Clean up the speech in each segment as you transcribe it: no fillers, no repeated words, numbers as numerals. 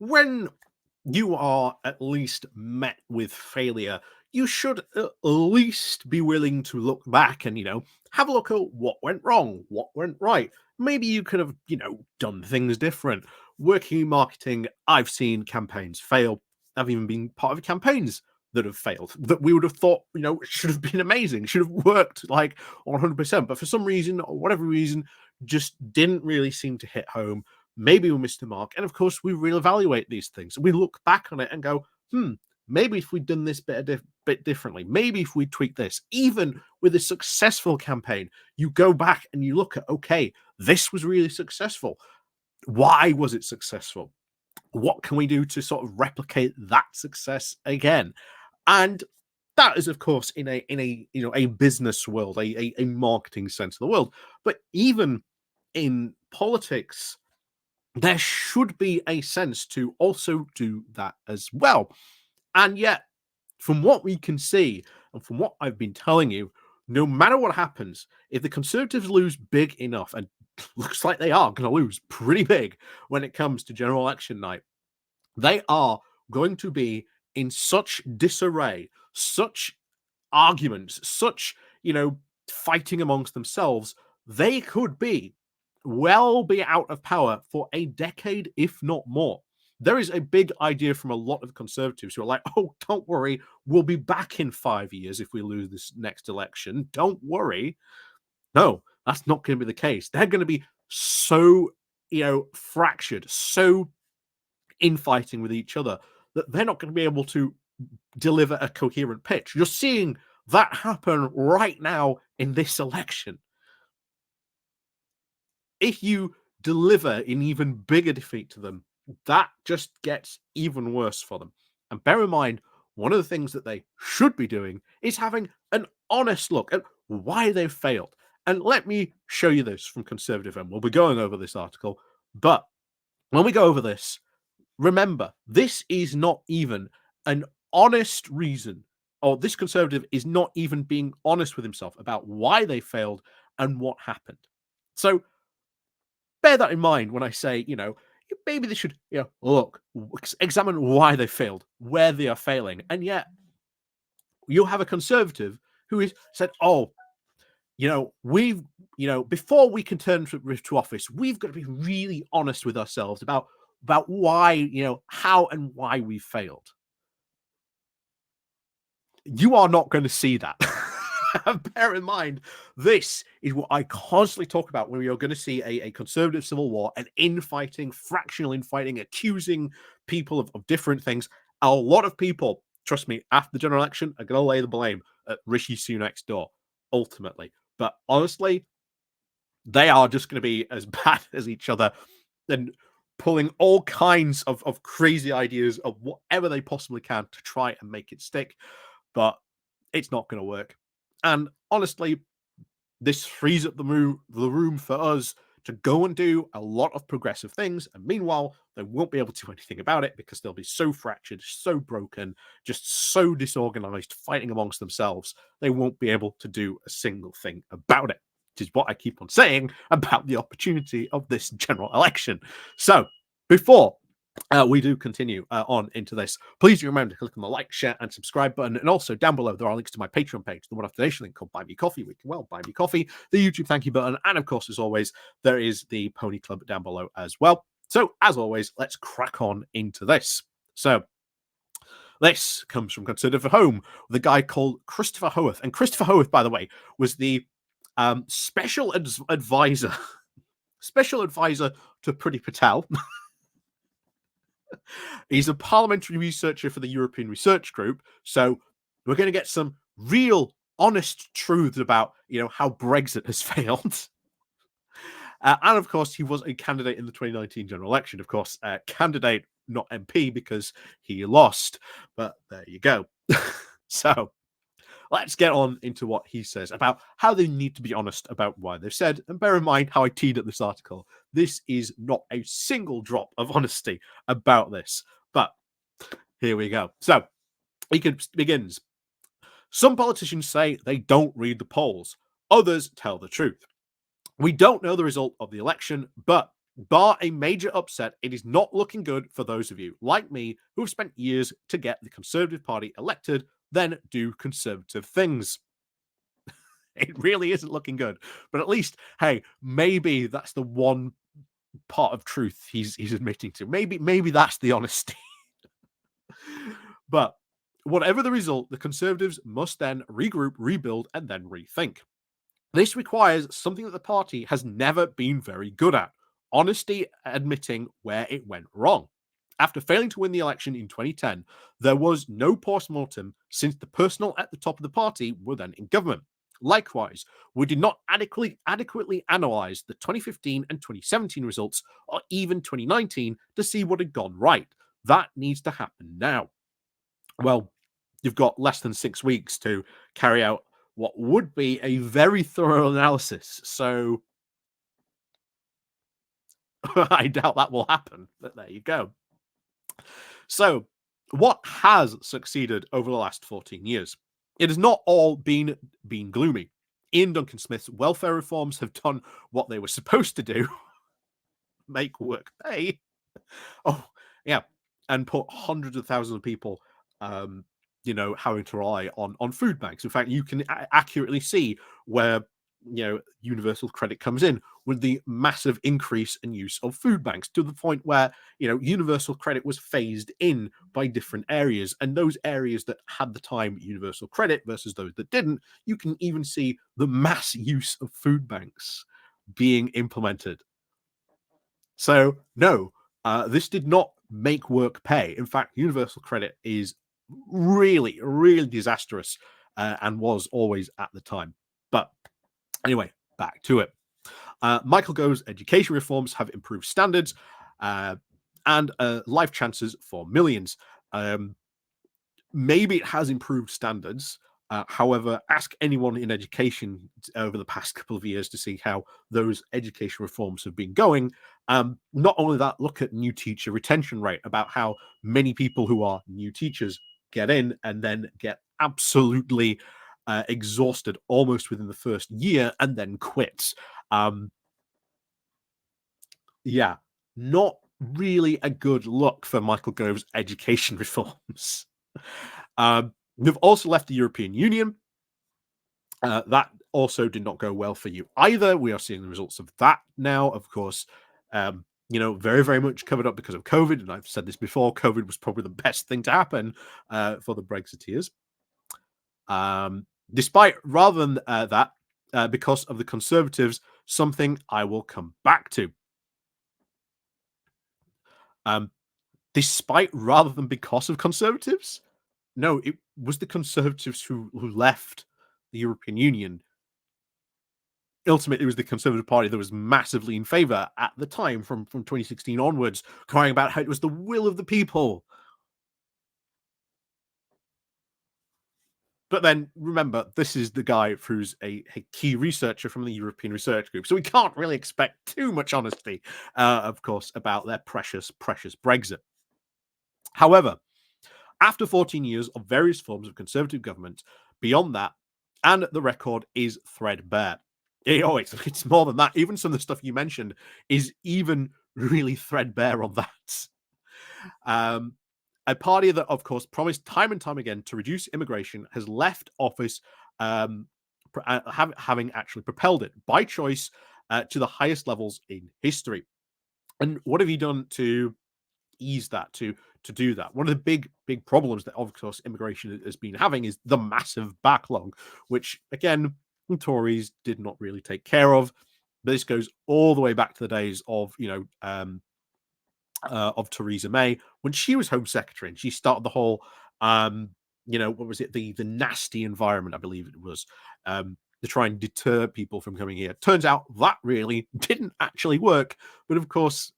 when you are at least met with failure, you should at least be willing to look back and, have a look at what went wrong, what went right. Maybe you could have, done things different. Working in marketing, I've seen campaigns fail. I've even been part of campaigns that have failed that we would have thought, should have been amazing, should have worked like 100%. But for some reason, or whatever reason, just didn't really seem to hit home. Maybe we missed the mark. And of course, we reevaluate these things. We look back on it and go, maybe if we'd done this bit differently, maybe if we tweak this, even with a successful campaign, you go back and you look at, okay, this was really successful. Why was it successful? What can we do to sort of replicate that success again? And that is, of course, in a business world, a marketing sense of the world. But even in politics, there should be a sense to also do that as well. And yet, from what we can see, and from what I've been telling you, no matter what happens, if the Conservatives lose big enough, and looks like they are going to lose pretty big when it comes to general election night, they are going to be in such disarray, such arguments, such, fighting amongst themselves. They could be out of power for a decade, if not more. There is a big idea from a lot of conservatives who are like, oh, don't worry, we'll be back in 5 years if we lose this next election. Don't worry. No, that's not going to be the case. They're going to be so, fractured, so infighting with each other that they're not going to be able to deliver a coherent pitch. You're seeing that happen right now in this election. If you deliver an even bigger defeat to them, that just gets even worse for them. And bear in mind, one of the things that they should be doing is having an honest look at why they've failed. And let me show you this from Conservative M. We'll be going over this article, but when we go over this, remember, this is not even an honest reason, or this Conservative is not even being honest with himself about why they failed and what happened. So bear that in mind when I say, maybe they should, look, examine why they failed, where they are failing. And yet you'll have a Conservative who is said, oh, we've, before we can turn to office, we've got to be really honest with ourselves about why, how and why we failed. You are not going to see that. Bear in mind, this is what I constantly talk about when we are going to see a conservative civil war, an infighting, fractional infighting, accusing people of different things. A lot of people, trust me, after the general election, are going to lay the blame at Rishi Sunak's door, ultimately. But honestly, they are just going to be as bad as each other and pulling all kinds of crazy ideas of whatever they possibly can to try and make it stick. But it's not going to work. And honestly, this frees up the room for us to go and do a lot of progressive things. And meanwhile, they won't be able to do anything about it because they'll be so fractured, so broken, just so disorganized, fighting amongst themselves. They won't be able to do a single thing about it, which is what I keep on saying about the opportunity of this general election. So before we do continue on into this, please do remember to click on the like, share, and subscribe button. And also down below, there are links to my Patreon page, the one-off donation link called Buy Me Coffee. We can buy me coffee, the YouTube thank you button, and of course, as always, there is the Pony Club down below as well. So, as always, let's crack on into this. So, this comes from Conservative Home with a guy called Christopher Howarth. And Christopher Howarth, by the way, was the special advisor to Priti Patel. He's a parliamentary researcher for the European Research Group. So we're going to get some real, honest truths about, how Brexit has failed. And of course, he was a candidate in the 2019 general election. Of course, candidate, not MP, because he lost. But there you go. So let's get on into what he says about how they need to be honest about why they've said. And bear in mind how I teed at this article. This is not a single drop of honesty about this. But here we go. So he begins. Some politicians say they don't read the polls. Others tell the truth. We don't know the result of the election, but Bar a major upset, it is not looking good for those of you, like me, who have spent years to get the Conservative Party elected, then do Conservative things. It really isn't looking good. But at least, hey, maybe that's the one part of truth he's admitting to. Maybe that's the honesty. But whatever the result, the Conservatives must then regroup, rebuild, and then rethink. This requires something that the party has never been very good at: honesty, admitting where it went wrong. After failing to win the election in 2010, there was no post-mortem since the personnel at the top of the party were then in government. Likewise, we did not adequately analyze the 2015 and 2017 results, or even 2019, to see what had gone right. That needs to happen now. Well, you've got less than 6 weeks to carry out what would be a very thorough analysis. So I doubt that will happen, but there you go. So, what has succeeded over the last 14 years? It has not all been gloomy. Ian Duncan Smith's welfare reforms have done what they were supposed to do: make work pay. Oh, yeah, and put hundreds of thousands of people, um, having to rely on food banks. In fact, you can accurately see where universal credit comes in with the massive increase in use of food banks, to the point where universal credit was phased in by different areas, and those areas that had the time universal credit versus those that didn't, you can even see the mass use of food banks being implemented. So, no, this did not make work pay. In fact, universal credit is really, really disastrous, and was always at the time. But anyway, back to it. Michael Gove's education reforms have improved standards, uh, and life chances for millions. Um, Maybe it has improved standards. However, ask anyone in education over the past couple of years to see how those education reforms have been going. Not only that, look at new teacher retention rate, about how many people who are new teachers get in and then get absolutely exhausted almost within the first year and then quit. Um, yeah, not really a good look for Michael Gove's education reforms. We've also left the European Union. That also did not go well for you either. We are seeing the results of that now, of course. Very, very much covered up because of COVID. And I've said this before: COVID was probably the best thing to happen for the Brexiteers. Despite, rather than that, because of the Conservatives, something I will come back to. Um, Despite, rather than because of Conservatives, no, it was the Conservatives who left the European Union. Ultimately, it was the Conservative Party that was massively in favour at the time, from 2016 onwards, crying about how it was the will of the people. But then remember, this is the guy who's a key researcher from the European Research Group, so we can't really expect too much honesty, of course, about their precious, precious Brexit. However, after 14 years of various forms of Conservative government, beyond that, and the record is threadbare. It's more than that. Even some of the stuff you mentioned is even really threadbare on that. Um, a party that, of course, promised time and time again to reduce immigration has left office, having actually propelled it by choice to the highest levels in history. And what have you done to ease that, to do that? One of the big problems that, of course, immigration has been having is the massive backlog, which again the Tories did not really take care of. But this goes all the way back to the days of Theresa May, when she was Home Secretary, and she started the whole, what was it, the nasty environment, I believe it was, to try and deter people from coming here. Turns out that really didn't actually work. But of course,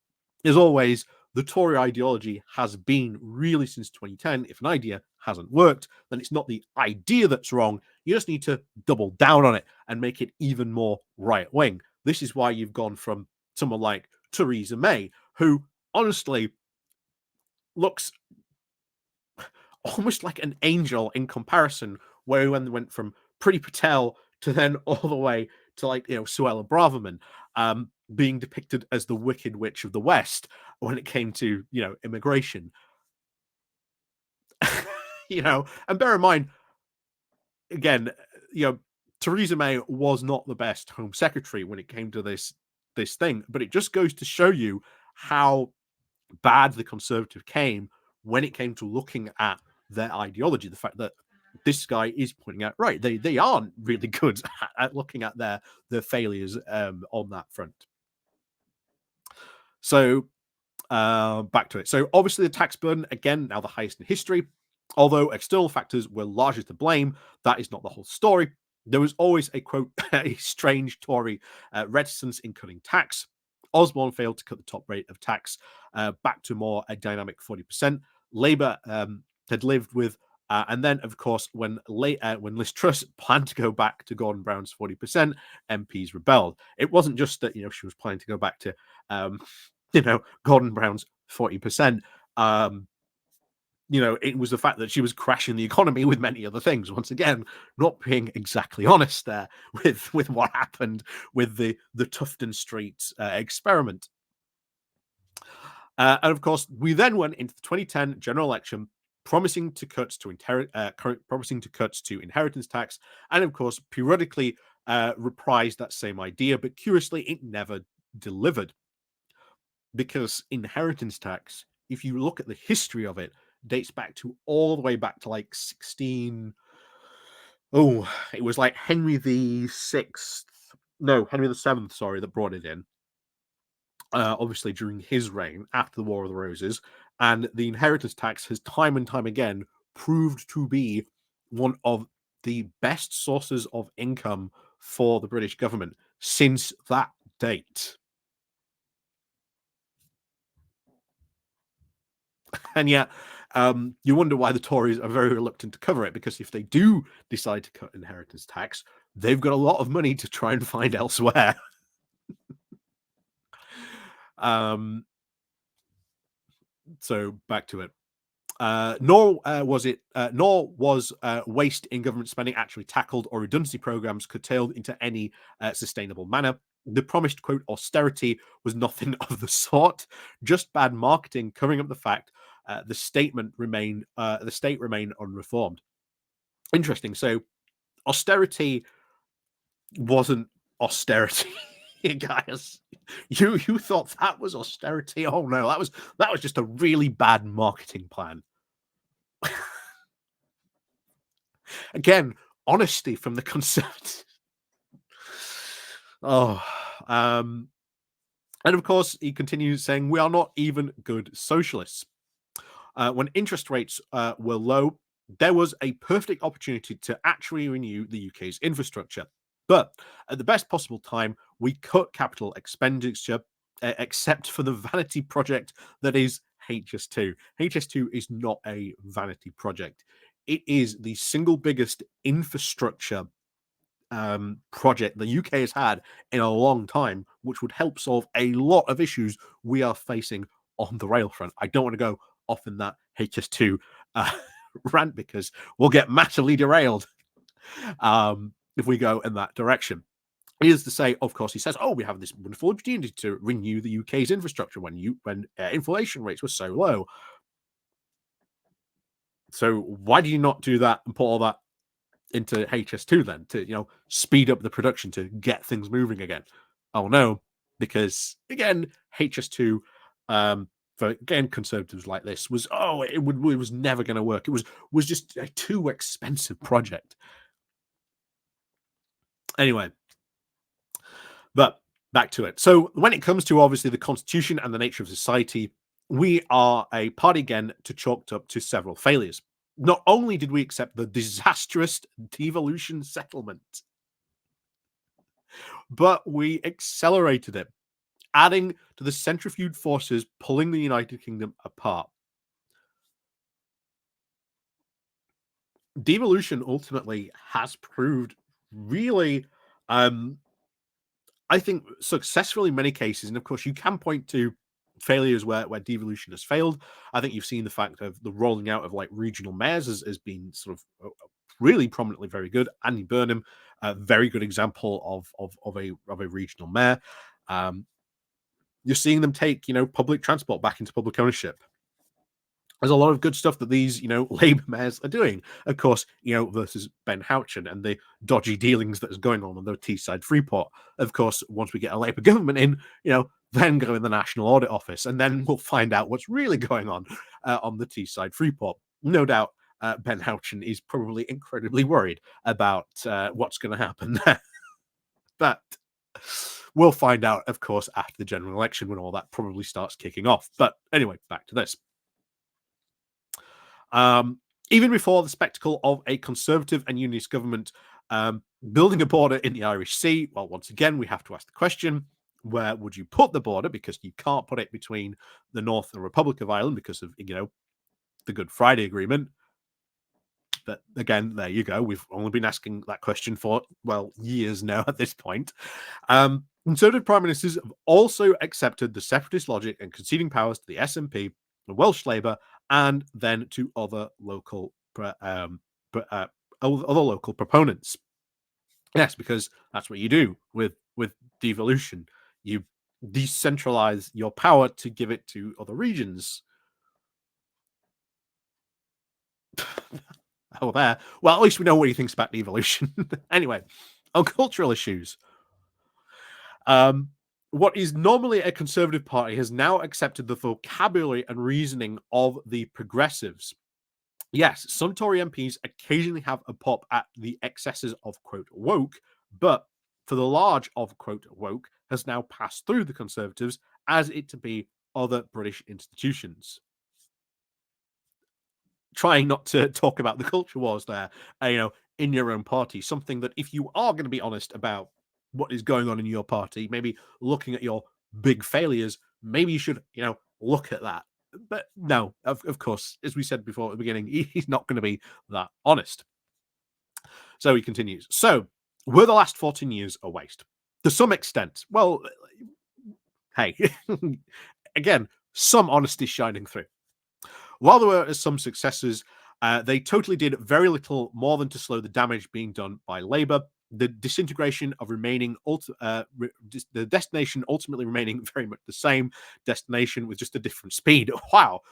as always, the Tory ideology has been, really since 2010, if an idea hasn't worked, then it's not the idea that's wrong. You just need to double down on it and make it even more right wing. This is why you've gone from someone like Theresa May, who honestly looks almost like an angel in comparison, where when they went from Priti Patel to then all the way to like Suella Braverman being depicted as the Wicked Witch of the West when it came to immigration. And bear in mind, again, Theresa May was not the best Home Secretary when it came to this thing, but it just goes to show you how bad the Conservative came when it came to looking at their ideology. The fact that this guy is pointing out, right, they aren't really good at looking at their failures on that front. So back to it. So obviously the tax burden, again, now the highest in history. Although external factors were largely to blame, that is not the whole story. There was always a quote, a strange Tory reticence in cutting tax. Osborne failed to cut the top rate of tax back to more a dynamic 40%. Labour had lived with, and then of course when Liz Truss planned to go back to Gordon Brown's 40%, MPs rebelled. It wasn't just that she was planning to go back to Gordon Brown's 40%. It was the fact that she was crashing the economy with many other things. Once again, not being exactly honest there with what happened with the Tufton Street experiment. And of course, we then went into the 2010 general election, promising to cuts to inheritance tax, and of course, periodically reprised that same idea. But curiously, it never delivered, because inheritance tax, if you look at the history of it, dates back to all the way back to like it was like Henry the Seventh, sorry, that brought it in. Obviously during his reign after the War of the Roses, and the inheritance tax has time and time again proved to be one of the best sources of income for the British government since that date. And yet, you wonder why the Tories are very reluctant to cover it, because if they do decide to cut inheritance tax, they've got a lot of money to try and find elsewhere. So back to it. Nor was waste in government spending actually tackled or redundancy programs curtailed into any sustainable manner. The promised, quote, austerity was nothing of the sort, just bad marketing covering up the fact the state remained unreformed. Interesting. So austerity wasn't austerity. Guys, you thought that was austerity? Oh no, that was just a really bad marketing plan. Again, honesty from the Conservatives. And of course, he continues saying, we are not even good socialists. When interest rates were low, there was a perfect opportunity to actually renew the UK's infrastructure. But at the best possible time, we cut capital expenditure, except for the vanity project that is HS2. HS2 is not a vanity project. It is the single biggest infrastructure project the UK has had in a long time, which would help solve a lot of issues we are facing on the rail front. I don't want to go off in that HS2 rant, because we'll get massively derailed if we go in that direction. He is to say, of course, he says, "Oh, we have this wonderful opportunity to renew the UK's infrastructure when inflation rates were so low. So why do you not do that and put all that into HS2 then, to speed up the production, to get things moving again?" Oh no, because again, HS2 for again conservatives like this was it was never going to work. It was just a too expensive project. Anyway, but back to it. So when it comes to obviously the constitution and the nature of society, we are a party again to chalked up to several failures. Not only did we accept the disastrous devolution settlement, but we accelerated it, adding to the centrifuge forces pulling the United Kingdom apart. Devolution ultimately has proved really, I think, successful in many cases. And of course, you can point to failures where devolution has failed. I think you've seen the fact of the rolling out of like regional mayors has been sort of really prominently very good. Andy Burnham, a very good example of a regional mayor. Um, you're seeing them take, public transport back into public ownership. There's a lot of good stuff that these, Labour mayors are doing. Of course, versus Ben Houchen and the dodgy dealings that is going on the Teesside Freeport. Of course, once we get a Labour government in, then go in the National Audit Office, and then we'll find out what's really going on the Teesside Freeport. No doubt, Ben Houchen is probably incredibly worried about what's going to happen there. But we'll find out, of course, after the general election when all that probably starts kicking off. But anyway, back to this. Even before the spectacle of a Conservative and Unionist government building a border in the Irish Sea, well, once again, we have to ask the question, where would you put the border? Because you can't put it between the North and Republic of Ireland because of, the Good Friday Agreement. But again, there you go. We've only been asking that question for, well, years now at this point. Conservative prime ministers have also accepted the separatist logic and conceding powers to the SNP, the Welsh Labour, and then to other local proponents. Yes, because that's what you do with devolution. You decentralize your power to give it to other regions. Oh, there. Well, at least we know what he thinks about devolution. Anyway, on cultural issues. What is normally a Conservative Party has now accepted the vocabulary and reasoning of the progressives. Yes, some Tory MPs occasionally have a pop at the excesses of, quote, woke, but for the large of, quote, woke has now passed through the Conservatives as it to be other British institutions. Trying not to talk about the culture wars there, in your own party. Something that if you are going to be honest about what is going on in your party, maybe looking at your big failures, maybe you should, look at that. But no, of course, as we said before at the beginning, he's not going to be that honest. So he continues. So, were the last 14 years a waste? To some extent. Well, hey, again, some honesty shining through. While there were some successes, they totally did very little more than to slow the damage being done by Labour. The disintegration of the destination ultimately remaining very much the same destination with just a different speed. Wow,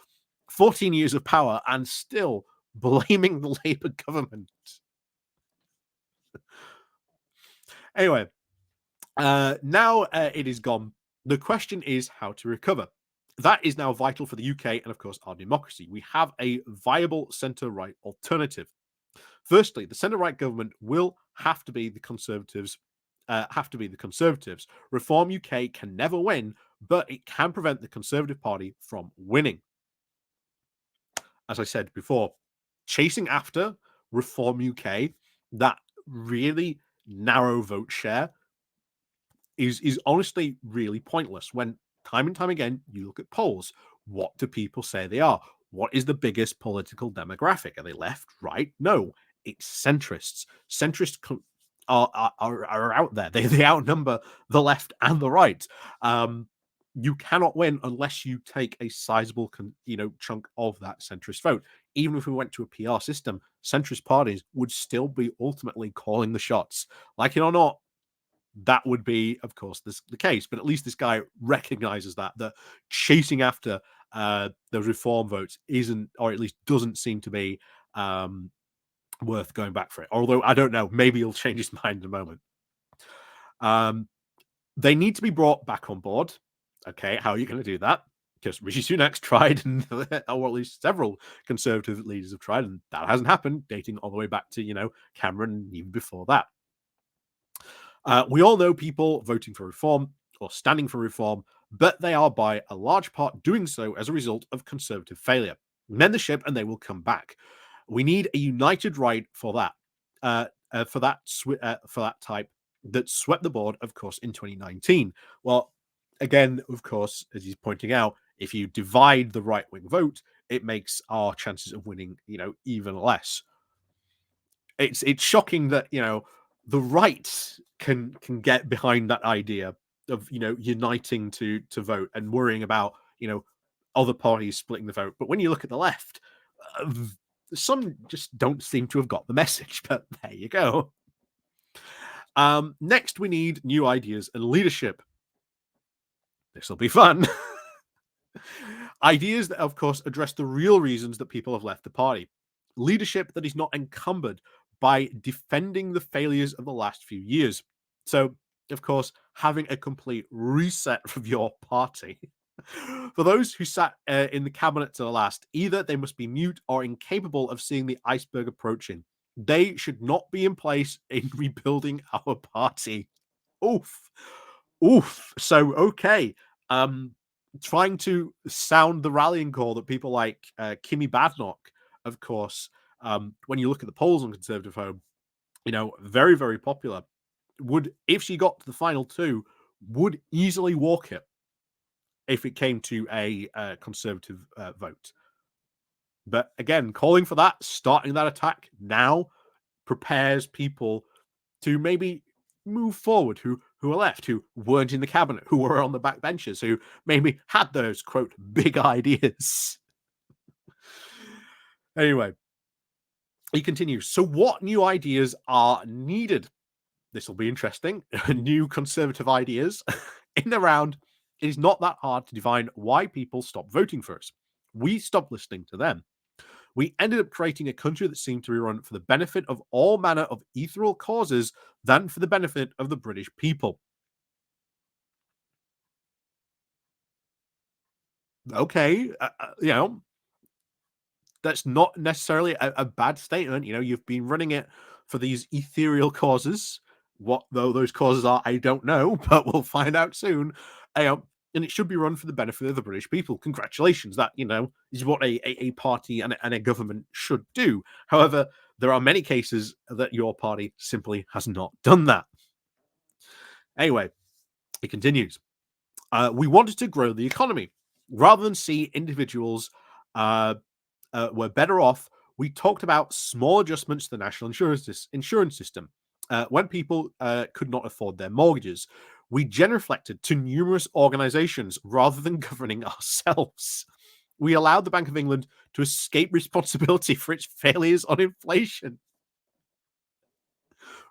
14 years of power and still blaming the Labour government. Anyway, now it is gone. The question is how to recover. That is now vital for the UK and, of course, our democracy. We have a viable centre-right alternative. Firstly, the centre-right government will have to be the Conservatives. Reform UK can never win, but it can prevent the Conservative Party from winning. As I said before, chasing after Reform UK, that really narrow vote share, is honestly really pointless when time and time again you look at polls. What do people say they are? What is the biggest political demographic? Are they left, right? No, it's centrists. Centrists are out there. They outnumber the left and the right. You cannot win unless you take a sizable chunk of that centrist vote. Even if we went to a PR system, centrist parties would still be ultimately calling the shots. Like it or not, that would be, of course, the case. But at least this guy recognizes that chasing after the reform votes isn't, or at least doesn't seem to be worth going back for it. Although I don't know, maybe he'll change his mind in a moment. They need to be brought back on board. Okay, how are you going to do that? Because Rishi Sunak's tried, and or at least several Conservative leaders have tried, and that hasn't happened, dating all the way back to Cameron and even before that. We all know people voting for reform or standing for reform, but they are by a large part doing so as a result of Conservative failure. Mend the ship and they will come back. We need a united right for that, for that type that swept the board, of course, in 2019. Well, again, of course, as he's pointing out, if you divide the right-wing vote, it makes our chances of winning, even less. It's shocking that the right can get behind that idea of uniting to vote and worrying about other parties splitting the vote. But when you look at the left, Some just don't seem to have got the message, but there you go. Next, we need new ideas and leadership. This will be fun. Ideas that, of course, address the real reasons that people have left the party. Leadership that is not encumbered by defending the failures of the last few years. So, of course, having a complete reset of your party. For those who sat in the cabinet to the last, either they must be mute or incapable of seeing the iceberg approaching. They should not be in place in rebuilding our party. Oof. Oof. So, okay. Um, Trying to sound the rallying call that people like Kimmy Badenoch, of course, when you look at the polls on Conservative Home, very, very popular, would, if she got to the final two, would easily walk it if it came to a Conservative vote. But again, calling for that, starting that attack now prepares people to maybe move forward who are left, who weren't in the cabinet, who were on the back benches, who maybe had those, quote, big ideas. Anyway, he continues. So what new ideas are needed? This will be interesting. New conservative ideas. In the round, it is not that hard to define why people stopped voting for us. We stopped listening to them. We ended up creating a country that seemed to be run for the benefit of all manner of ethereal causes than for the benefit of the British people. Okay, that's not necessarily a bad statement. You've been running it for these ethereal causes. What though those causes are, I don't know, but we'll find out soon. And it should be run for the benefit of the British people. Congratulations, that is what a party and a government should do. However, there are many cases that your party simply has not done that. Anyway, it continues. We wanted to grow the economy rather than see individuals were better off. We talked about small adjustments to the national insurance system when people could not afford their mortgages. We genuflected to numerous organizations rather than governing ourselves. We allowed the Bank of England to escape responsibility for its failures on inflation.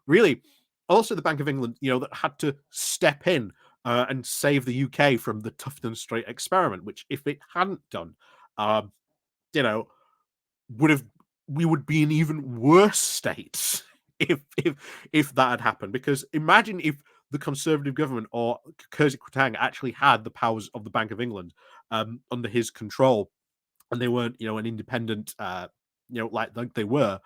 Really, also the Bank of England, that had to step in and save the UK from the Tufton Strait experiment, which if it hadn't done, you know, would have we would be in even worse states if that had happened. Because imagine if the Conservative government or Kurzit Kwarteng actually had the powers of the Bank of England under his control, and they weren't, an independent, like they were.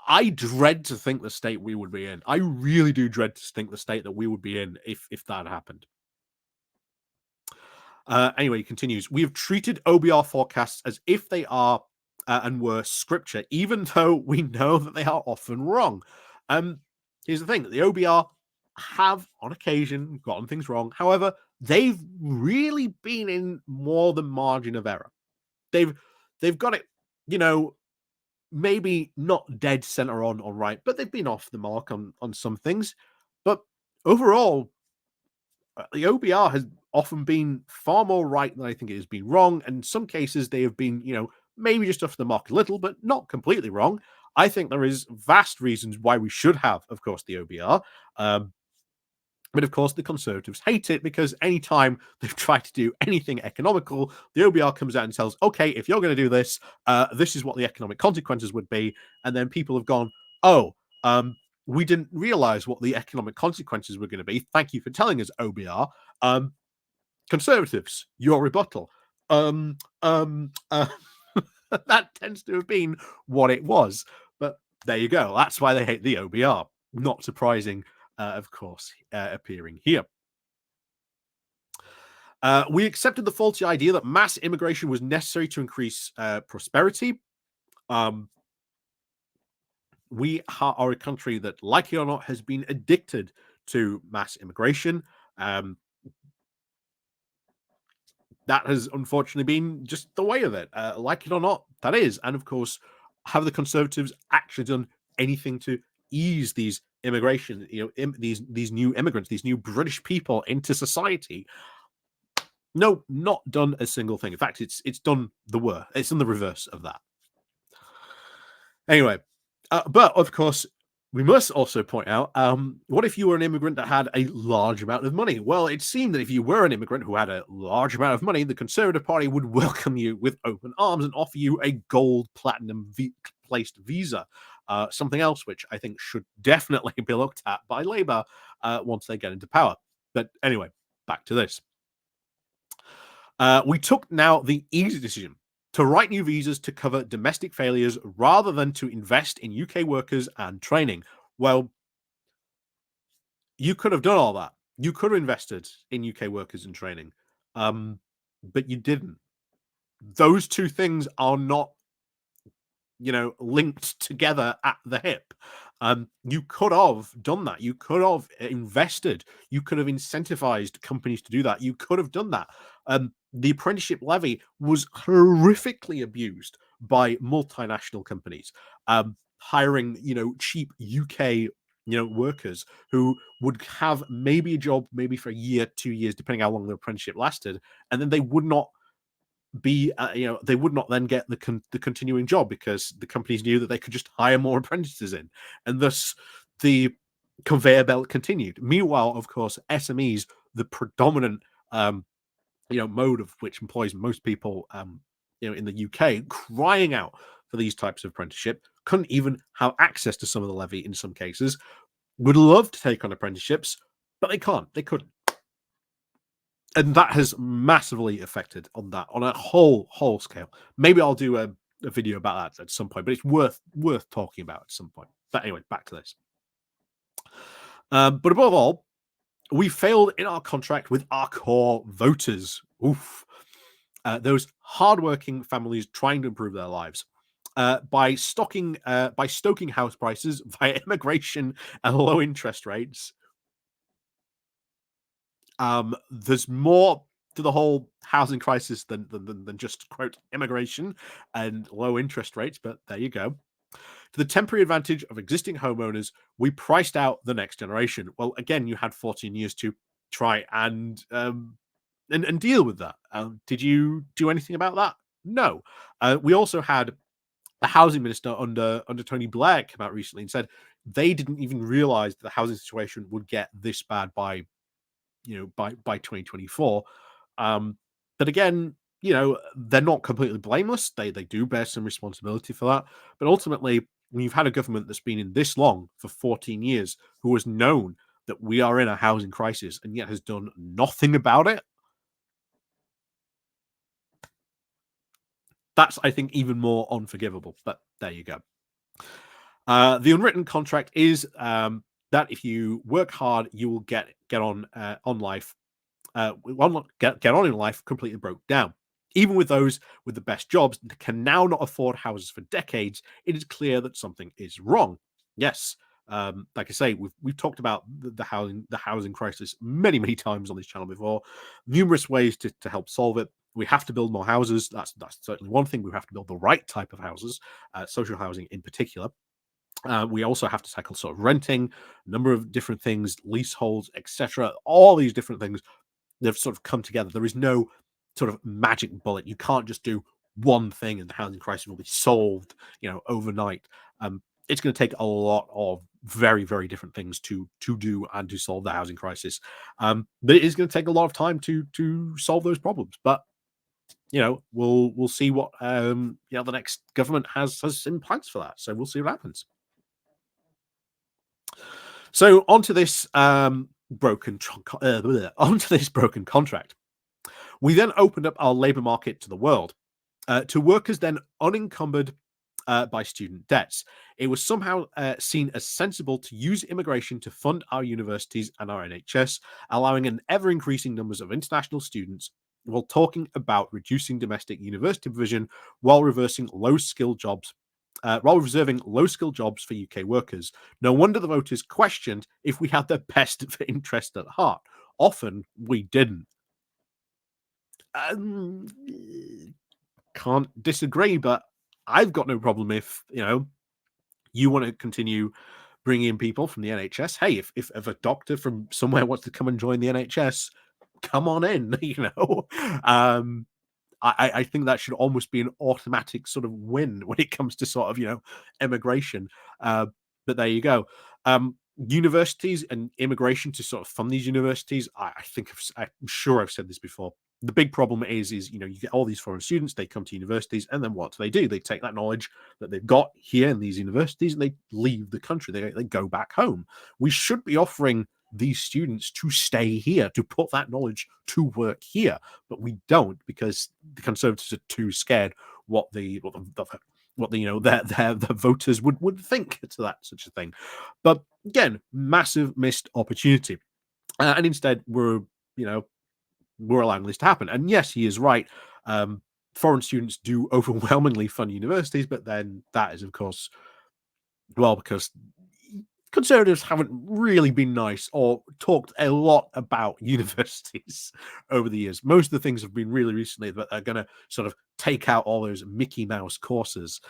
I dread to think the state we would be in. I really do dread to think the state that we would be in if that happened. Anyway, he continues. We have treated OBR forecasts as if they are and were scripture, even though we know that they are often wrong. Here's the thing: the OBR have, on occasion, gotten things wrong. However, they've really been in more than margin of error. They've got it, maybe not dead center on right, but they've been off the mark on some things. But overall, the OBR has often been far more right than I think it has been wrong. And in some cases, they have been, maybe just off the mark a little, but not completely wrong. I think there is vast reasons why we should have, of course, the OBR. But of course, the Conservatives hate it because anytime they've tried to do anything economical, the OBR comes out and tells, okay, if you're going to do this, this is what the economic consequences would be. And then people have gone, oh, we didn't realize what the economic consequences were going to be. Thank you for telling us, OBR. Conservatives, your rebuttal. That tends to have been what it was. But there you go. That's why they hate the OBR. Not surprising, of course, appearing here. We accepted the faulty idea that mass immigration was necessary to increase prosperity. We are a country that, like it or not, has been addicted to mass immigration. That has unfortunately been just the way of it. Like it or not, that is. And of course, have the Conservatives actually done anything to ease these immigration, these new immigrants, these new British people into society? No, not done a single thing. In fact, it's done the worst. It's done the reverse of that. Anyway, but of course, we must also point out, what if you were an immigrant that had a large amount of money? Well, it seemed that if you were an immigrant who had a large amount of money, the Conservative Party would welcome you with open arms and offer you a gold platinum placed visa. Something else which I think should definitely be looked at by Labour once they get into power. But anyway, back to this. We took now the easy decision to write new visas to cover domestic failures rather than to invest in UK workers and training. Well, you could have done all that. You could have invested in UK workers and training, um, but you didn't. Those two things are not, linked together at the hip. You could have done that. You could have invested. You could have incentivized companies to do that. You could have done that. The apprenticeship levy was horrifically abused by multinational companies, hiring, cheap UK, workers who would have maybe a job, maybe for a year, 2 years, depending how long the apprenticeship lasted, and then they would not they would not then get the continuing job because the companies knew that they could just hire more apprentices in, and thus the conveyor belt continued. Meanwhile, of course, SMEs, the predominant mode of which employs most people in the UK, crying out for these types of apprenticeship, couldn't even have access to some of the levy in some cases, would love to take on apprenticeships, but they can't, they couldn't. And that has massively affected on that on a whole scale. Maybe I'll do a video about that at some point, but it's worth talking about at some point. But anyway, back to this. But above all, we failed in our contract with our core voters. Oof. Those hardworking families trying to improve their lives. By stoking house prices via immigration and low interest rates. There's more to the whole housing crisis than just quote immigration and low interest rates, but there you go. To the temporary advantage of existing homeowners, we priced out the next generation. Well, again, you had 14 years to try and deal with that. Did you do anything about that? No. We also had the housing minister under Tony Blair come out recently and said they didn't even realize that the housing situation would get this bad by 2024. But again, they're not completely blameless. They do bear some responsibility for that. But ultimately, when you've had a government that's been in this long for 14 years, who has known that we are in a housing crisis and yet has done nothing about it, that's, I think, even more unforgivable. But there you go. The unwritten contract is that if you work hard, you will get on life. Will not get on in life completely broke down. Even with those with the best jobs that can now not afford houses for decades, it is clear that something is wrong. Yes, like I say, we've talked about the housing crisis many times on this channel before. Numerous ways to help solve it. We have to build more houses. That's certainly one thing. We have to build the right type of houses, social housing in particular. We also have to tackle sort of renting, a number of different things, leaseholds, etc. All these different things they've sort of come together. There is no sort of magic bullet. You can't just do one thing and the housing crisis will be solved, overnight. It's going to take a lot of very different things to do and to solve the housing crisis. But it is going to take a lot of time to solve those problems. But we'll see what the next government has in plans for that. So we'll see what happens. So onto this onto this broken contract. We then opened up our labour market to the world, to workers then unencumbered by student debts. It was somehow seen as sensible to use immigration to fund our universities and our NHS, allowing an ever increasing numbers of international students while talking about reducing domestic university provision while reversing low-skilled jobs. While reserving low-skilled jobs for UK workers. No wonder the voters questioned if we had their best interest at heart. Often we didn't. Um, can't disagree, but I've got no problem if you want to continue bringing in people from the NHS. Hey, if a doctor from somewhere wants to come and join the NHS, come on in. Um, I think that should almost be an automatic sort of win when it comes to sort of, immigration. Uh, but there you go. Universities and immigration to sort of fund these universities. I think I'm sure I've said this before. The big problem is you get all these foreign students, they come to universities, and then what do? They take that knowledge that they've got here in these universities and they leave the country. They go back home. We should be offering these students to stay here, to put that knowledge to work here, but we don't, because the Conservatives are too scared what the their voters would think to that such a thing. But again, massive missed opportunity, and instead you know we're allowing this to happen. And yes, he is right. Foreign students do overwhelmingly fund universities, but then that is, of course, well, because Conservatives haven't really been nice or talked a lot about universities over the years. Most of the things have been really recently that are going to sort of take out all those Mickey Mouse courses.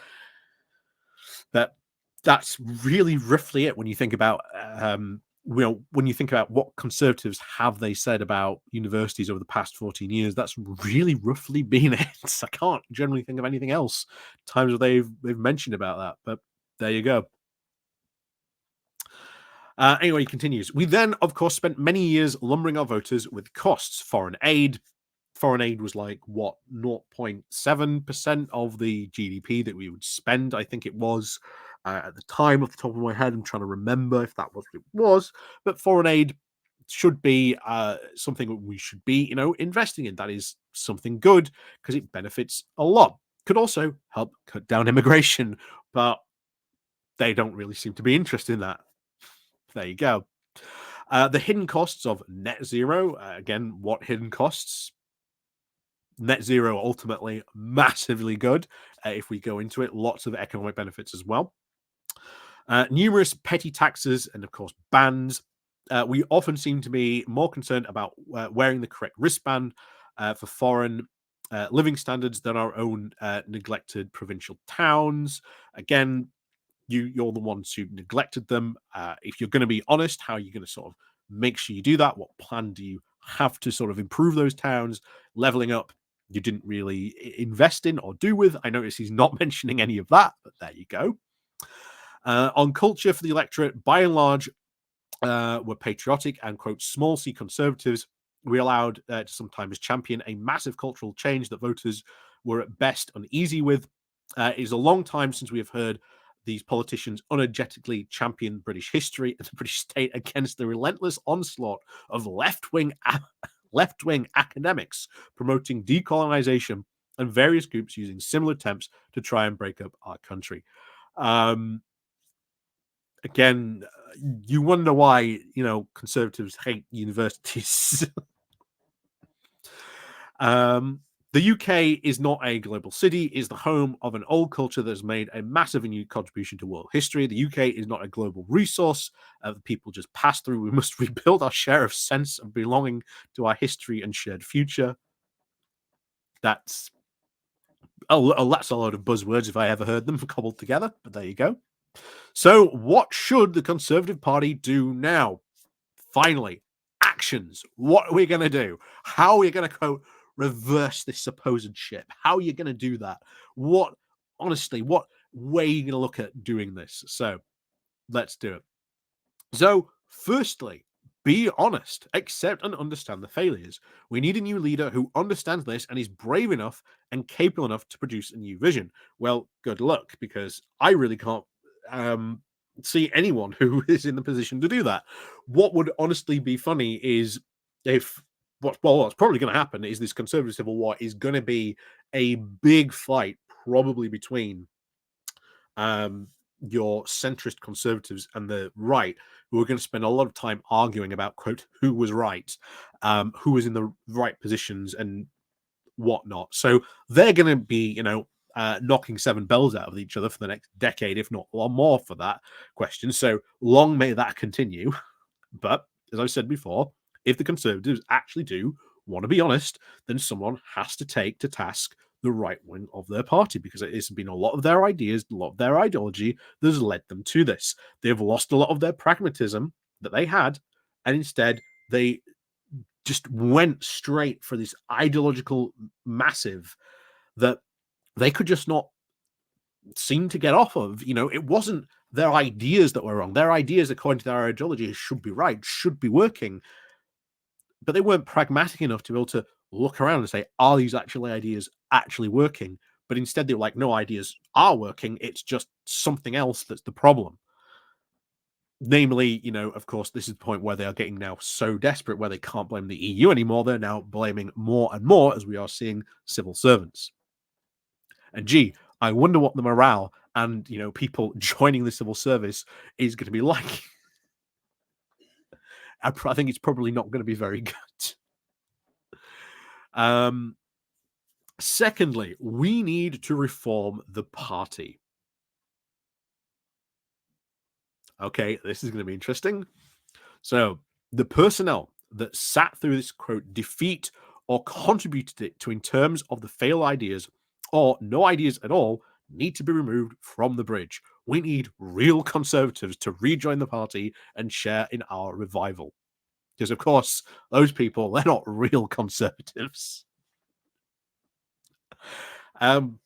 But that's really roughly it when you think about when you think about what Conservatives have they said about universities over the past 14 years. That's really roughly been it. I can't generally think of anything else times where they've mentioned about that, but there you go. Anyway, he continues. We then, of course, spent many years lumbering our voters with costs. Foreign aid. Foreign aid was like, what, 0.7% of the GDP that we would spend, I think it was. At the time, off the top of my head, I'm trying to remember if that was what it was. But foreign aid should be something that we should be, investing in. That is something good because it benefits a lot. Could also help cut down immigration, but they don't really seem to be interested in that. There you go. The hidden costs of net zero. Again, what hidden costs? Net zero ultimately massively good. If we go into it, lots of economic benefits as well. Numerous petty taxes and, of course, bans. We often seem to be more concerned about wearing the correct wristband for foreign living standards than our own neglected provincial towns. Again, you're the ones who neglected them. If you're going to be honest, how are you going to sort of make sure you do that? What plan do you have to sort of improve those towns? Leveling up, you didn't really invest in or do with. I notice he's not mentioning any of that, but there you go. On culture for the electorate, by and large, were patriotic and, quote, small c Conservatives. We allowed to sometimes champion a massive cultural change that voters were at best uneasy with. It is a long time since we have heard these politicians unapologetically champion British history and the British state against the relentless onslaught of left-wing academics promoting decolonization and various groups using similar attempts to try and break up our country. Again, you wonder why, Conservatives hate universities. The UK is not a global city, is the home of an old culture that has made a massive and unique contribution to world history. The UK is not a global resource that people just pass through. We must rebuild our share of sense of belonging to our history and shared future. That's a load of buzzwords if I ever heard them cobbled together, but there you go. So what should the Conservative Party do now? Finally, actions. What are we going to do? How are we going to, quote, reverse this supposed ship? How are you going to do that? What way are you going to look at doing this? So let's do it. So, firstly, be honest, accept and understand the failures. We need a new leader who understands this and is brave enough and capable enough to produce a new vision. Well, good luck, because I really can't see anyone who is in the position to do that. What would honestly be funny is if what's probably going to happen is this Conservative civil war is going to be a big fight, probably between your centrist Conservatives and the right, who are going to spend a lot of time arguing about, quote, who was right, who was in the right positions and whatnot. So they're going to be, knocking seven bells out of each other for the next decade, if not a lot more, for that question. So long may that continue. But as I said before, if the Conservatives actually do want to be honest, then someone has to take to task the right wing of their party, because it has been a lot of their ideas, a lot of their ideology that has led them to this. They've lost a lot of their pragmatism that they had, and instead they just went straight for this ideological massive that they could just not seem to get off of. It wasn't their ideas that were wrong. Their ideas, according to their ideology, should be right, should be working, but they weren't pragmatic enough to be able to look around and say, are these actually ideas actually working? But instead, they were like, no, ideas are working. It's just something else that's the problem. Namely, of course, this is the point where they are getting now so desperate where they can't blame the EU anymore. They're now blaming more and more, as we are seeing, civil servants. And gee, I wonder what the morale and people joining the civil service is going to be like. I think it's probably not going to be very good. Um, Secondly, we need to reform the party. Okay, this is going to be interesting. So, the personnel that sat through this quote defeat or contributed it to in terms of the failed ideas or no ideas at all need to be removed from the bridge. We need real conservatives to rejoin the party and share in our revival. Because, of course, those people, they're not real conservatives. Um,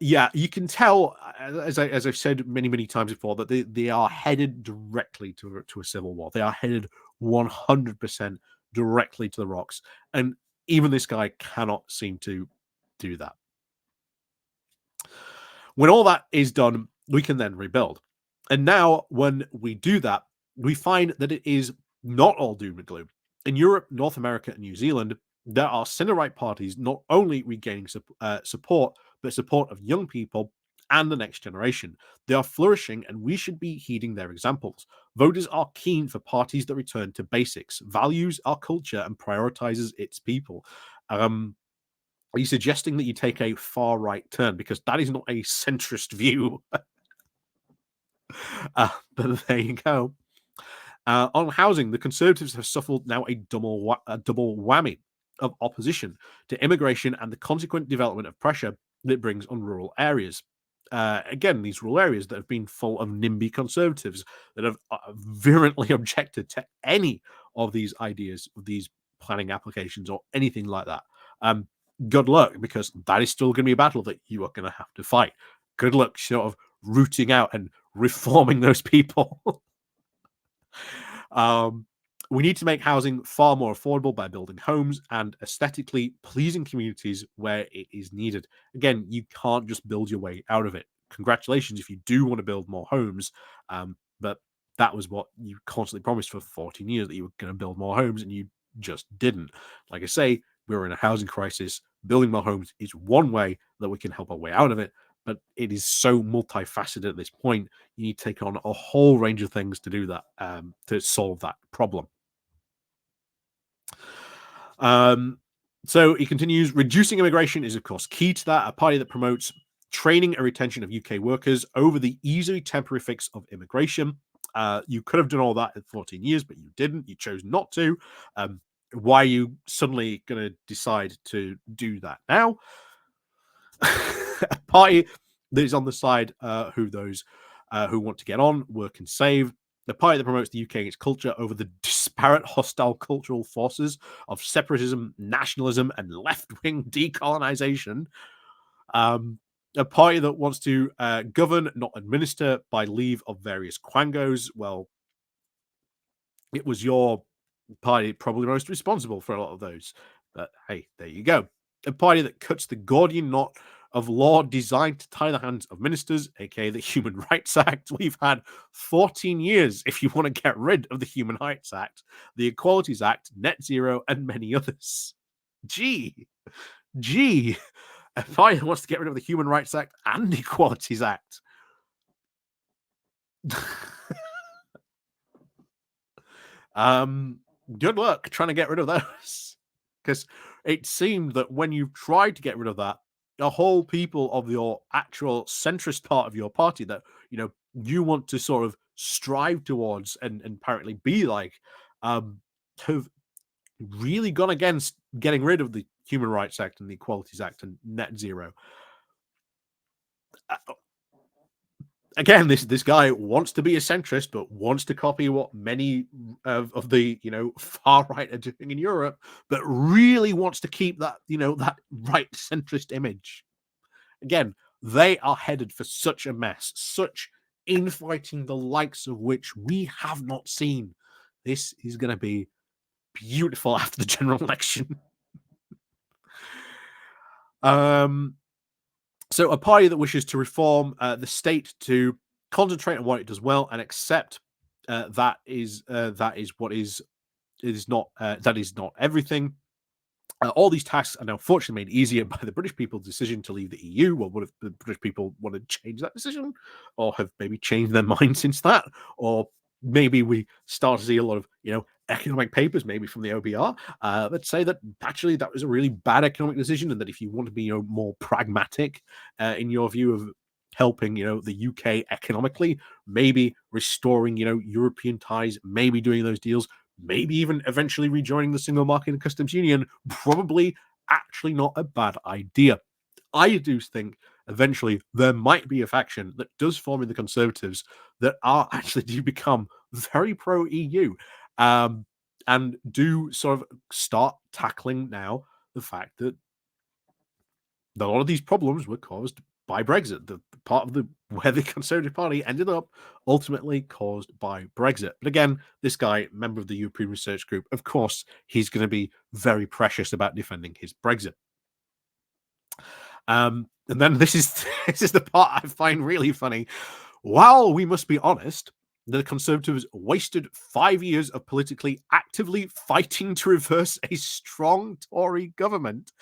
yeah, you can tell, as I've said many times before, that they are headed directly to a civil war. They are headed 100% directly to the rocks, and even this guy cannot seem to do that. When all that is done, we can then rebuild. And now, when we do that, we find that it is not all doom and gloom. In Europe, North America, and New Zealand, there are center-right parties not only regaining support, but support of young people and the next generation. They are flourishing, and we should be heeding their examples. Voters are keen for parties that return to basics, values our culture, and prioritizes its people. Are you suggesting that you take a far right turn? Because that is not a centrist view. But there you go. On housing, the Conservatives have suffered now a double whammy of opposition to immigration and the consequent development of pressure that it brings on rural areas. Again, these rural areas that have been full of NIMBY Conservatives that have virulently objected to any of these ideas, of these planning applications, or anything like that. Good luck, because that is still going to be a battle that you are going to have to fight. Good luck sort of rooting out and reforming those people. Um, we need to make housing far more affordable by building homes and aesthetically pleasing communities where it is needed. Again, you can't just build your way out of it. Congratulations if you do want to build more homes, but that was what you constantly promised for 14 years, that you were going to build more homes, and you just didn't. Like I say, we're in a housing crisis. Building more homes is one way that we can help our way out of it, but it is so multifaceted at this point. You need to take on a whole range of things to do that, to solve that problem. So he continues, reducing immigration is, of course, key to that. A party that promotes training and retention of UK workers over the easily temporary fix of immigration. You could have done all that in 14 years, but you didn't. You chose not to. Why are you suddenly going to decide to do that now? A party that is on the side who those who want to get on, work, and save. The party that promotes the UK and its culture over the disparate hostile cultural forces of separatism, nationalism, and left-wing decolonization. A party that wants to govern, not administer, by leave of various quangos. Well, it was your party probably most responsible for a lot of those. But hey, there you go. A party that cuts the Gordian knot of law designed to tie the hands of ministers, aka the Human Rights Act. We've had 14 years if you want to get rid of the Human Rights Act, the Equalities Act, Net Zero, and many others. Gee, a party that wants to get rid of the Human Rights Act and the Equalities Act. Good luck trying to get rid of those. Because it seemed that when you tried to get rid of that, the whole people of your actual centrist part of your party that you want to sort of strive towards and apparently be like, have really gone against getting rid of the Human Rights Act and the Equalities Act and Net Zero. again, this guy wants to be a centrist, but wants to copy what many of the far right are doing in Europe, but really wants to keep that that right centrist image. Again, they are headed for such a mess, such infighting, the likes of which we have not seen. This is going to be beautiful after the general election. um, So, a party that wishes to reform the state to concentrate on what it does well and accept that is what is not everything. All these tasks are now fortunately made easier by the British people's decision to leave the EU. Well, what if the British people want to change that decision, or have maybe changed their mind since that, or maybe we start to see a lot of economic papers, maybe from the OBR, that say that actually that was a really bad economic decision, and that if you want to be more pragmatic in your view of helping the UK economically, maybe restoring European ties, maybe doing those deals, maybe even eventually rejoining the single market and customs union, probably actually not a bad idea. I do think eventually there might be a faction that does form in the Conservatives that are actually do become very pro EU, um, and do sort of start tackling now the fact that a lot of these problems were caused by Brexit. The part of the where the Conservative Party ended up ultimately caused by Brexit. But again, this guy, member of the European Research Group, of course, he's going to be very precious about defending his Brexit. And then this is this is the part I find really funny. While we must be honest, the Conservatives wasted 5 years of politically actively fighting to reverse a strong Tory government,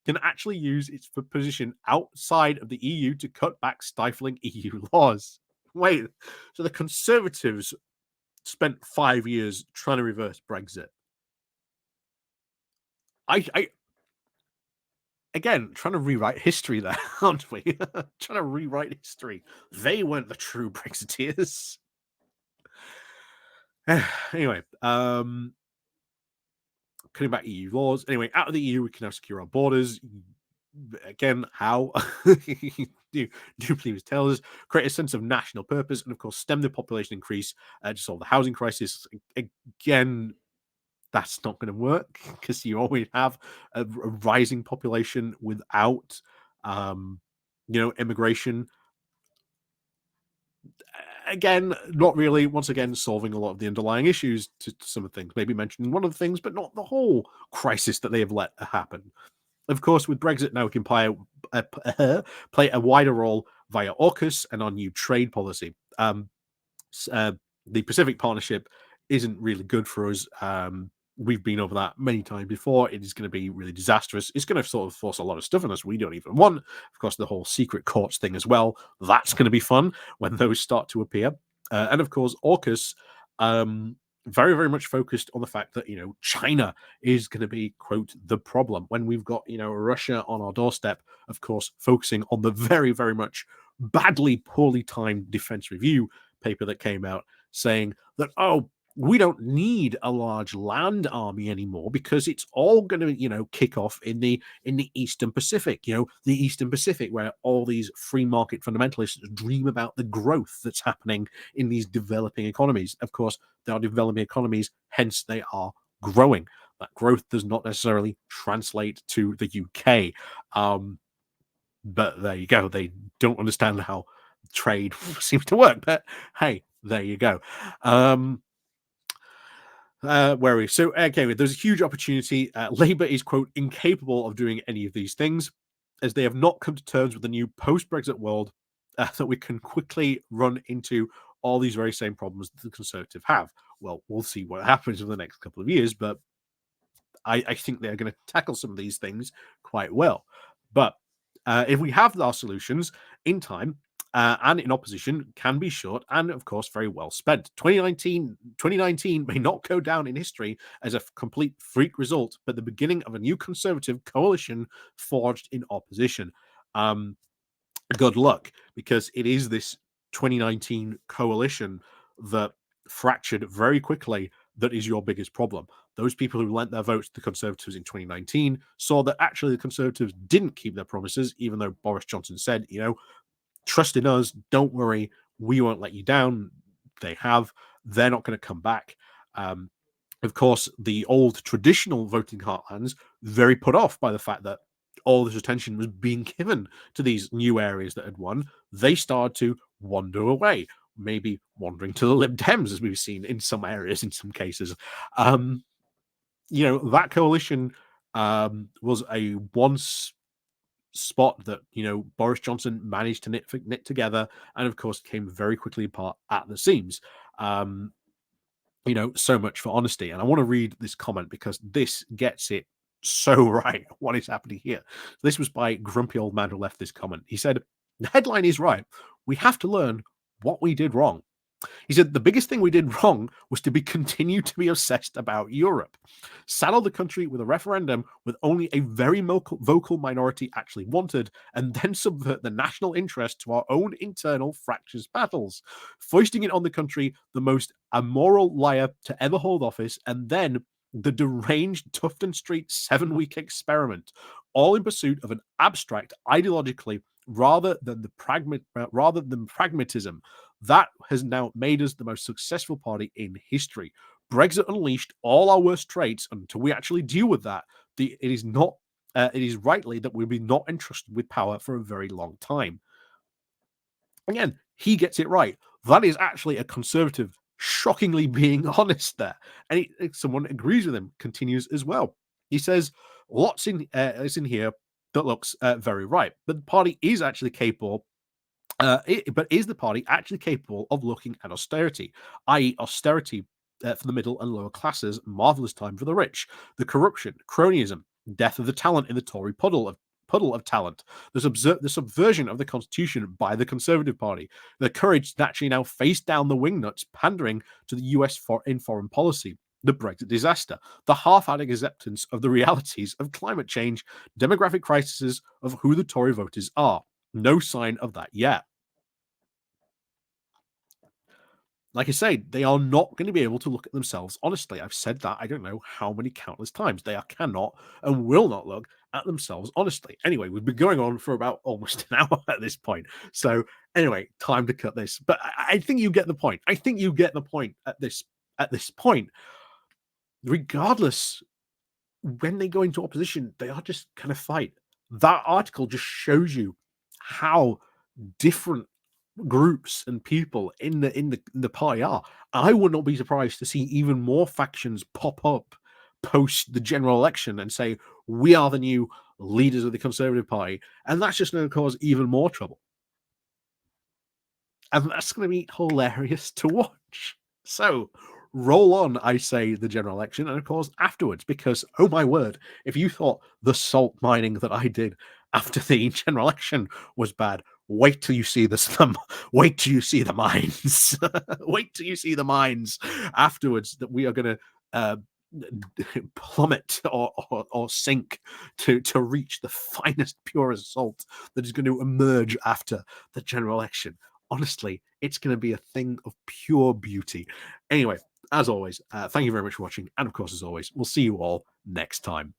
can actually use its position outside of the EU to cut back stifling EU laws. Wait, so the Conservatives spent 5 years trying to reverse Brexit. I again trying to rewrite history there, aren't we? Trying to rewrite history. They weren't the true Brexiteers. Anyway, cutting back EU laws. Anyway, out of the EU, we can now secure our borders. Again, how? do please tell us. Create a sense of national purpose, and of course, stem the population increase to solve the housing crisis. Again, that's not going to work because you always have a rising population without, um, immigration. Again, not really. Once again, solving a lot of the underlying issues to some of the things. Maybe mentioning one of the things, but not the whole crisis that they have let happen. Of course, with Brexit now, we can play a wider role via AUKUS and our new trade policy. The Pacific Partnership isn't really good for us. We've been over that many times before. It is going to be really disastrous. It's going to sort of force a lot of stuff on us we don't even want. Of course, the whole secret courts thing as well. That's going to be fun when those start to appear. And of course, AUKUS, very, very much focused on the fact that, China is going to be, quote, the problem. When we've got, Russia on our doorstep, of course, focusing on the very, very much badly, poorly timed defense review paper that came out saying that, oh, we don't need a large land army anymore because it's all going to, kick off in the Eastern Pacific, the Eastern Pacific, where all these free market fundamentalists dream about the growth that's happening in these developing economies. Of course, they are developing economies, hence they are growing. That growth does not necessarily translate to the UK. But there you go. They don't understand how trade seems to work. But hey, there you go. Where are we? So, okay, there's a huge opportunity. Labour is, quote, incapable of doing any of these things, as they have not come to terms with the new post-Brexit world that we can quickly run into all these very same problems that the Conservative have. Well, we'll see what happens in the next couple of years, but I think they're going to tackle some of these things quite well. But if we have our solutions in time and in opposition, can be short and, of course, very well spent. 2019 may not go down in history as a complete freak result, but the beginning of a new Conservative coalition forged in opposition. Good luck, because it is this 2019 coalition that fractured very quickly that is your biggest problem. Those people who lent their votes to the Conservatives in 2019 saw that actually the Conservatives didn't keep their promises, even though Boris Johnson said, trust in us, don't worry, We won't let you down. They have. They're not going to come back. Um, of course, the old traditional voting heartlands very put off by the fact that all this attention was being given to these new areas that had won. They started to wander away, maybe wandering to the Lib Dems, as we've seen in some areas, in some cases. That coalition was a once spot that Boris Johnson managed to knit together, and of course came very quickly apart at the seams. So much for honesty. And I want to read this comment because this gets it so right what is happening here. This was by Grumpy Old Man who left this comment. He said, "The headline is right. We have to learn what we did wrong." He said the biggest thing we did wrong was to be continued to be obsessed about Europe. Saddle the country with a referendum with only a very vocal minority actually wanted, and then subvert the national interest to our own internal fractious battles, foisting it on the country, the most immoral liar to ever hold office, and then the deranged Tufton Street 7-week experiment, all in pursuit of an abstract ideologically rather than pragmatism that has now made us the most successful party in history. Brexit unleashed all our worst traits, and until we actually deal with that, it is rightly that we'll be not entrusted with power for a very long time. Again, he gets it right. That is actually a conservative shockingly being honest there. And someone agrees with him, continues as well. He says, lots is in here that looks very right. But the party is actually capable. But is the party actually capable of looking at austerity, i.e., austerity for the middle and lower classes, marvelous time for the rich, the corruption, cronyism, death of the talent in the Tory puddle of talent, the subversion of the constitution by the Conservative Party, the courage to actually now face down the wingnuts pandering to the US in foreign policy, the Brexit disaster, the half-hearted acceptance of the realities of climate change, demographic crises of who the Tory voters are. No sign of that yet. Like I say, they are not going to be able to look at themselves honestly. I've said that I don't know how many countless times. They cannot and will not look at themselves honestly. Anyway, we've been going on for about almost an hour at this point. So anyway, time to cut this. But I think you get the point. I think you get the point at this point. Regardless, when they go into opposition, they are just going to fight. That article just shows you how different groups and people in the party are. I would not be surprised to see even more factions pop up post the general election and say we are the new leaders of the Conservative Party, and that's just going to cause even more trouble. And that's going to be hilarious to watch. So roll on, I say, the general election, and of course afterwards, because oh my word, if you thought the salt mining that I did after the general election was bad, wait till you see this. Wait till you see the mines. Wait till you see the mines afterwards. That we are going to plummet or sink to reach the finest, purest salt that is going to emerge after the general election. Honestly, it's going to be a thing of pure beauty. Anyway, as always, thank you very much for watching. And of course, as always, we'll see you all next time.